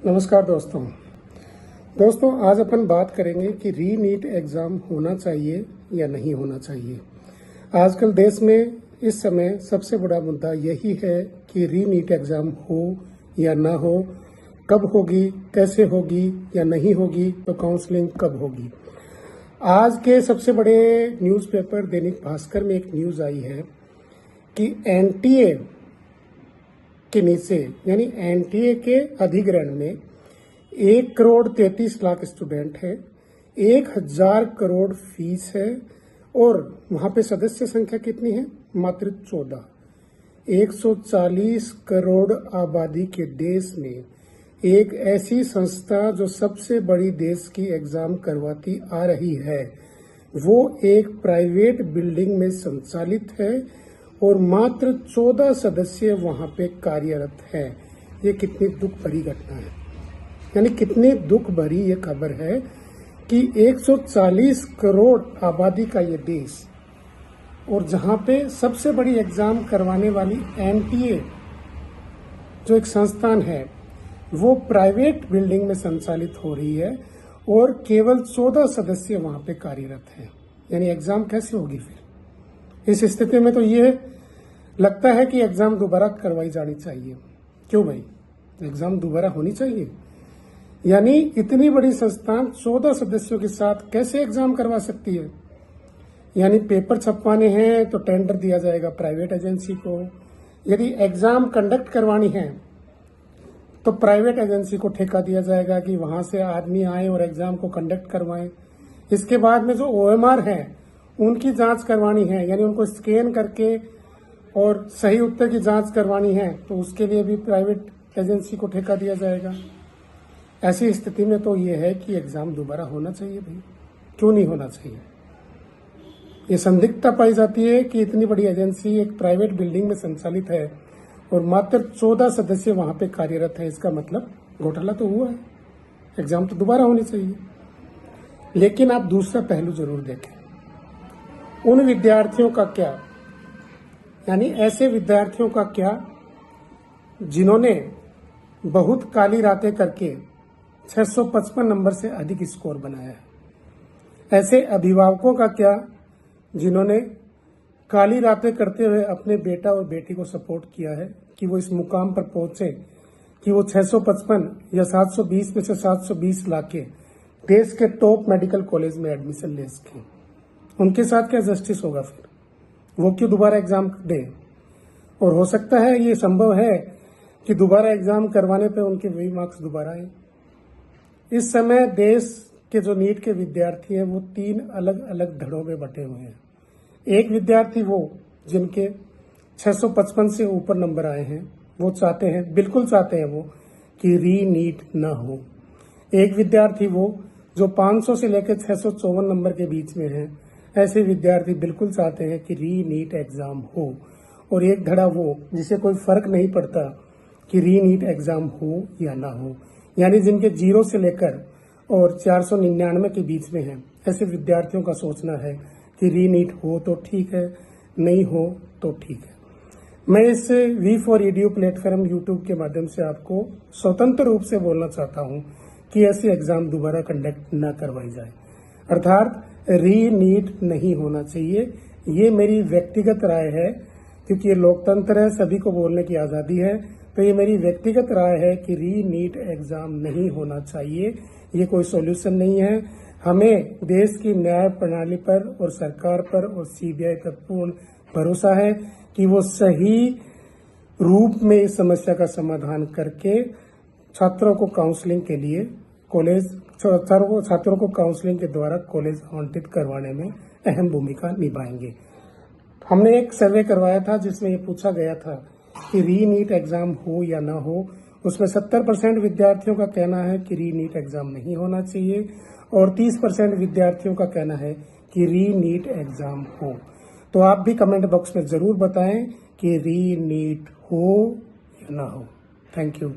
नमस्कार दोस्तों आज अपन बात करेंगे कि री नीट एग्ज़ाम होना चाहिए या नहीं होना चाहिए। आजकल देश में इस समय सबसे बड़ा मुद्दा यही है कि री नीट एग्ज़ाम हो या ना हो, कब होगी, कैसे होगी या नहीं होगी, तो काउंसलिंग कब होगी। आज के सबसे बड़े न्यूज़पेपर दैनिक भास्कर में एक न्यूज़ आई है कि एनटीए के नीचे यानी एनटीए के अधिग्रहण में 1,33,00,000 स्टूडेंट है, 1,000 करोड़ फीस है और वहां पे सदस्य संख्या कितनी है? मात्र 14। 140 करोड़ आबादी के देश में एक ऐसी संस्था जो सबसे बड़ी देश की एग्जाम करवाती आ रही है, वो एक प्राइवेट बिल्डिंग में संचालित है और मात्र 14 सदस्य वहां पे कार्यरत हैं। ये कितनी दुख भरी घटना है, यानी कितनी दुख भरी ये खबर है कि 140 करोड़ आबादी का ये देश और जहां पे सबसे बड़ी एग्जाम करवाने वाली एनटीए जो एक संस्थान है वो प्राइवेट बिल्डिंग में संचालित हो रही है और केवल 14 सदस्य वहां पे कार्यरत हैं। यानी एग्जाम कैसे होगी फिर? इस स्थिति में तो ये लगता है कि एग्जाम दोबारा करवाई जानी चाहिए। क्यों भाई, एग्जाम दोबारा होनी चाहिए? यानी इतनी बड़ी संस्थान 14 सदस्यों के साथ कैसे एग्जाम करवा सकती है? यानी पेपर छपवाने हैं तो टेंडर दिया जाएगा प्राइवेट एजेंसी को, यदि एग्जाम कंडक्ट करवानी है तो प्राइवेट एजेंसी को ठेका दिया जाएगा कि वहां से आदमी आए और एग्जाम को कंडक्ट करवाएं। इसके बाद में जो ओएमआर है उनकी जांच करवानी है, यानी उनको स्कैन करके और सही उत्तर की जांच करवानी है, तो उसके लिए भी प्राइवेट एजेंसी को ठेका दिया जाएगा। ऐसी स्थिति में तो ये है कि एग्जाम दोबारा होना चाहिए भाई, क्यों नहीं होना चाहिए? ये संदिग्धता पाई जाती है कि इतनी बड़ी एजेंसी एक प्राइवेट बिल्डिंग में संचालित है और मात्र 14 सदस्य वहां पे कार्यरत है। इसका मतलब घोटाला तो हुआ है, एग्जाम तो दोबारा होनी चाहिए। लेकिन आप दूसरा पहलू जरूर देखें, उन विद्यार्थियों का क्या, यानी ऐसे विद्यार्थियों का क्या जिन्होंने बहुत काली रातें करके 655 नंबर से अधिक स्कोर बनाया है। ऐसे अभिभावकों का क्या जिन्होंने काली रातें करते हुए अपने बेटा और बेटी को सपोर्ट किया है कि वो इस मुकाम पर पहुंचे कि वो 655 या 720 में से 720 लाके देश के टॉप मेडिकल कॉलेज में एडमिशन ले सके। उनके साथ क्या जस्टिस होगा फिर? वो क्यों दोबारा एग्जाम दें? और हो सकता है ये संभव है कि दोबारा एग्जाम करवाने पे उनके वही मार्क्स दोबारा आए। इस समय देश के जो नीट के विद्यार्थी हैं वो 3 अलग अलग धड़ों में बटे हुए हैं। एक विद्यार्थी वो जिनके 655 से ऊपर नंबर आए हैं, वो चाहते हैं, बिल्कुल चाहते हैं वो कि री नीट न हो। एक विद्यार्थी वो जो 500 से लेकर 654 नंबर के बीच में है, ऐसे विद्यार्थी बिल्कुल चाहते हैं कि री नीट एग्जाम हो। और एक धड़ा वो जिसे कोई फर्क नहीं पड़ता कि री नीट एग्जाम हो या ना हो, यानी जिनके 0 से लेकर और 499 के बीच में है, ऐसे विद्यार्थियों का सोचना है कि री नीट हो तो ठीक है, नहीं हो तो ठीक है। मैं इस V4EDU प्लेटफॉर्म यूट्यूब के माध्यम से आपको स्वतंत्र रूप से बोलना चाहता हूं कि ऐसे एग्जाम दोबारा कंडक्ट न करवाई जाए, अर्थात री नीट नहीं होना चाहिए। ये मेरी व्यक्तिगत राय है, क्योंकि ये लोकतंत्र है, सभी को बोलने की आजादी है, तो ये मेरी व्यक्तिगत राय है कि री नीट एग्जाम नहीं होना चाहिए। ये कोई सॉल्यूशन नहीं है। हमें देश की न्याय प्रणाली पर और सरकार पर और सीबीआई पर पूर्ण भरोसा है कि वो सही रूप में इस समस्या का समाधान करके छात्रों को काउंसलिंग के लिए छात्रों को काउंसलिंग के द्वारा कॉलेज आवंटित करवाने में अहम भूमिका निभाएंगे। हमने एक सर्वे करवाया था जिसमें ये पूछा गया था कि री नीट एग्जाम हो या ना हो। उसमें 70% विद्यार्थियों का कहना है कि री नीट एग्जाम नहीं होना चाहिए और 30% विद्यार्थियों का कहना है कि री नीट एग्जाम हो। तो आप भी कमेंट बॉक्स में जरूर बताएं कि री नीट हो या ना हो। Thank you.